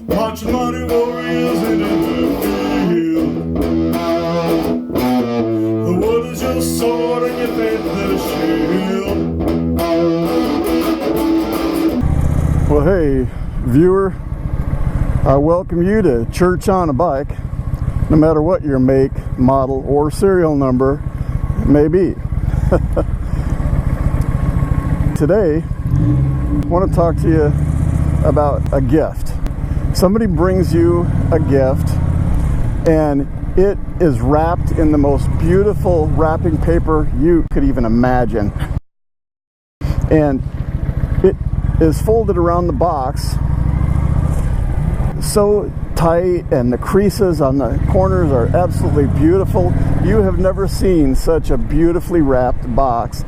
March mighty warriors into the field. The wood is your sword and your faith their shield. Well, hey, viewer, I welcome you to Church on a Bike, no matter what your make, model, or serial number may be. Today, I want to talk to you about a gift. Somebody brings you a gift and it is wrapped in the most beautiful wrapping paper you could even imagine. And it is folded around the box so tight, and the creases on the corners are absolutely beautiful. You have never seen such a beautifully wrapped box.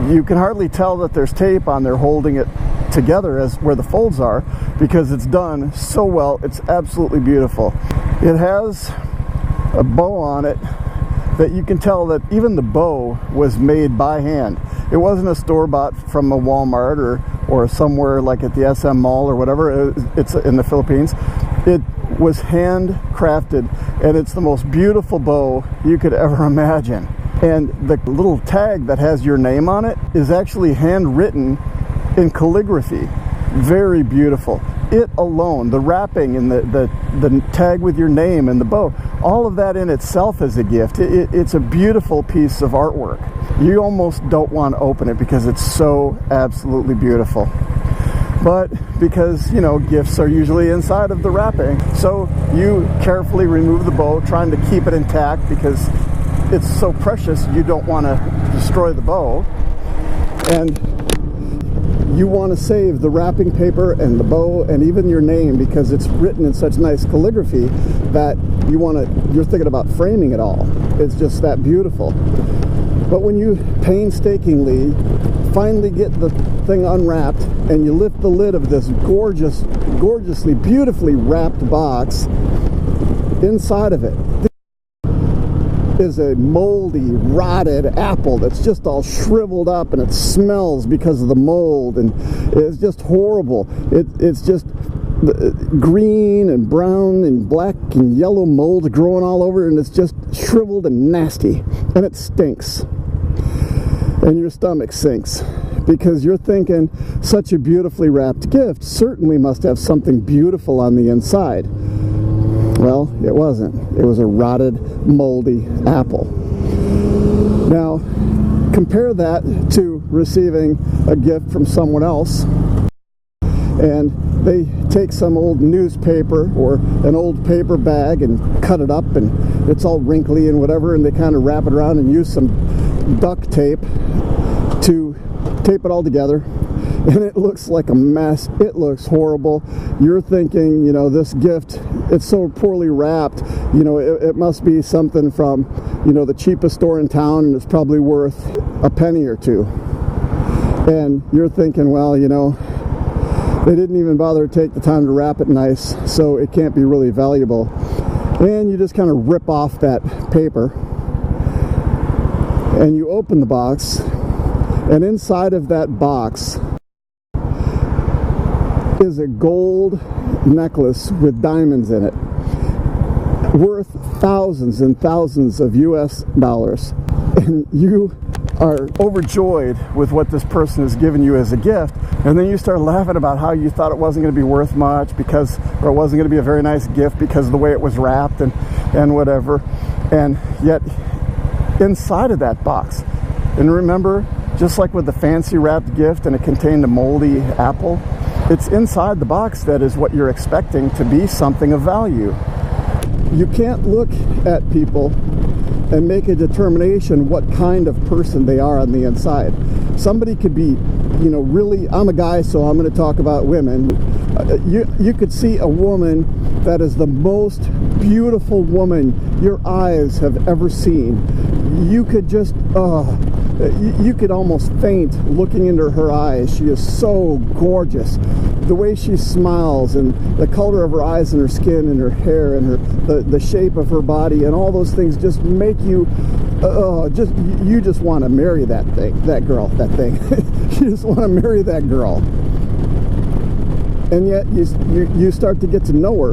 You can hardly tell that there's tape on there holding it together as where the folds are, because it's done so well. It's absolutely beautiful. It has a bow on it that you can tell that even the bow was made by hand. It wasn't a store-bought from a Walmart or somewhere like at the SM Mall or whatever. It's in the Philippines. It was handcrafted, and it's the most beautiful bow you could ever imagine. And the little tag that has your name on it is actually handwritten in calligraphy. Very beautiful. It alone, the wrapping and the tag with your name and the bow, all of that in itself is a gift. It's a beautiful piece of artwork. You almost don't want to open it because it's so absolutely beautiful. But because, you know, gifts are usually inside of the wrapping, so you carefully remove the bow, trying to keep it intact because it's so precious. You don't want to destroy the bow, and you want to save the wrapping paper and the bow and even your name because it's written in such nice calligraphy that you're thinking about framing it all. It's just that beautiful. But when you painstakingly finally get the thing unwrapped and you lift the lid of this gorgeously, beautifully wrapped box, inside of it is a moldy, rotted apple that's just all shriveled up, and it smells because of the mold, and it's just horrible. It's just green and brown and black and yellow mold growing all over, and it's just shriveled and nasty, and it stinks. And your stomach sinks because you're thinking such a beautifully wrapped gift certainly must have something beautiful on the inside. Well, it wasn't. It was a rotted, moldy apple. Now, compare that to receiving a gift from someone else, and they take some old newspaper or an old paper bag and cut it up, and it's all wrinkly and whatever, and they kind of wrap it around and use some duct tape to tape it all together. And it looks like a mess. It looks horrible. You're thinking, you know, this gift, it's so poorly wrapped, you know, it must be something from, you know, the cheapest store in town, and it's probably worth a penny or two. And you're thinking, well, you know, they didn't even bother to take the time to wrap it nice, so it can't be really valuable. And you just kind of rip off that paper, and you open the box, and inside of that box is a gold necklace with diamonds in it, worth thousands and thousands of US dollars. And you are overjoyed with what this person has given you as a gift, and then you start laughing about how you thought it wasn't going to be worth much or it wasn't going to be a very nice gift because of the way it was wrapped and whatever. And yet inside of that box, and remember, just like with the fancy wrapped gift and it contained a moldy apple, it's inside the box that is what you're expecting to be something of value. You can't look at people and make a determination what kind of person they are on the inside. Somebody could be, you know, really, I'm a guy, so I'm going to talk about women. You could see a woman that is the most beautiful woman your eyes have ever seen. You could just, You could almost faint looking into her eyes. She is so gorgeous. The way she smiles, and the color of her eyes and her skin and her hair and the shape of her body and all those things just make you you just want to marry that thing. You just want to marry that girl. And yet you start to get to know her,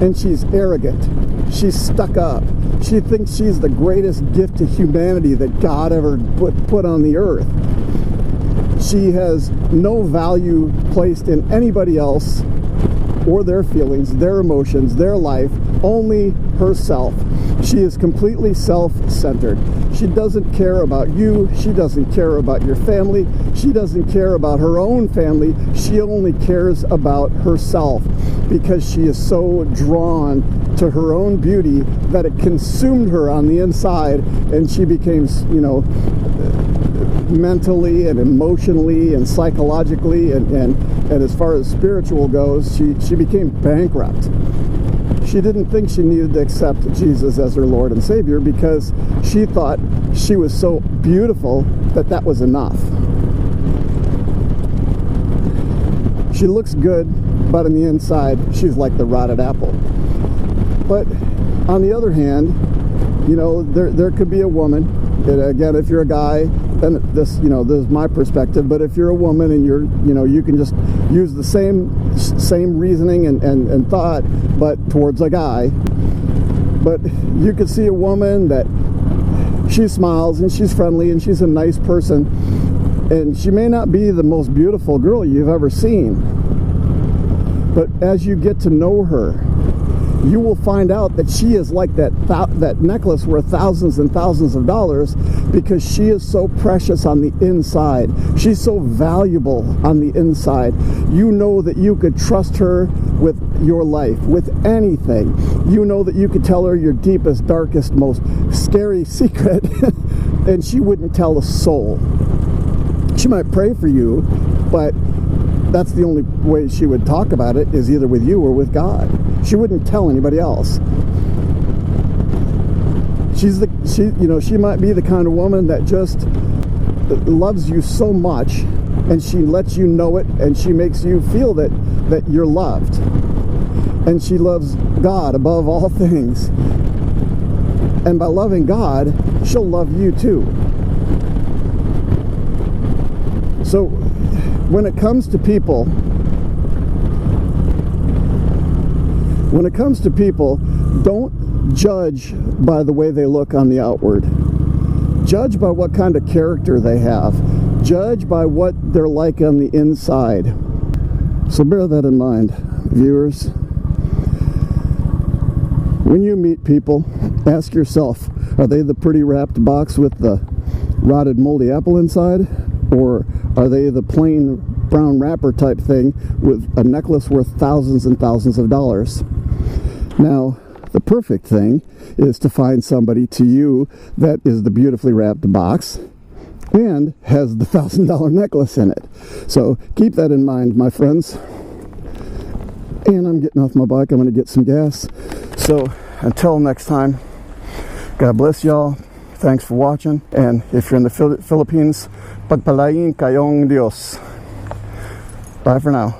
and she's arrogant. She's stuck up. She thinks she's the greatest gift to humanity that God ever put on the earth. She has no value placed in anybody else or their feelings, their emotions, their life, only herself. She is completely self-centered. She doesn't care about you. She doesn't care about your family. She doesn't care about her own family. She only cares about herself, because she is so drawn to her own beauty that it consumed her on the inside, and she became, mentally and emotionally and psychologically and as far as spiritual goes, she became bankrupt. She didn't think she needed to accept Jesus as her Lord and Savior, because she thought she was so beautiful that was enough. She looks good, but on the inside, she's like the rotted apple. But on the other hand, there could be a woman, and again, if you're a guy, then this is my perspective, but if you're a woman and you can just use the same reasoning and thought, but towards a guy. But you could see a woman that she smiles and she's friendly and she's a nice person, and she may not be the most beautiful girl you've ever seen, but as you get to know her, you will find out that she is like that necklace worth thousands and thousands of dollars, because she is so precious on the inside. She's so valuable on the inside. You know that you could trust her with your life, with anything. You know that you could tell her your deepest, darkest, most scary secret, and she wouldn't tell a soul. She might pray for you, but that's the only way she would talk about it, is either with you or with God. She wouldn't tell anybody else. She might be the kind of woman that just loves you so much, and she lets you know it, and she makes you feel that you're loved. And she loves God above all things. And by loving God, she'll love you too. So when it comes to people, don't judge by the way they look on the outward. Judge by what kind of character they have. Judge by what they're like on the inside. So bear that in mind, viewers. When you meet people, ask yourself, are they the pretty wrapped box with the rotted moldy apple inside? Or are they the plain brown wrapper type thing with a necklace worth thousands and thousands of dollars? Now, the perfect thing is to find somebody to you that is the beautifully wrapped box and has the $1,000 necklace in it. So keep that in mind, my friends. And I'm getting off my bike. I'm going to get some gas. So until next time, God bless y'all. Thanks for watching. And if you're in the Philippines, pagpalain kayong Diyos. Bye for now.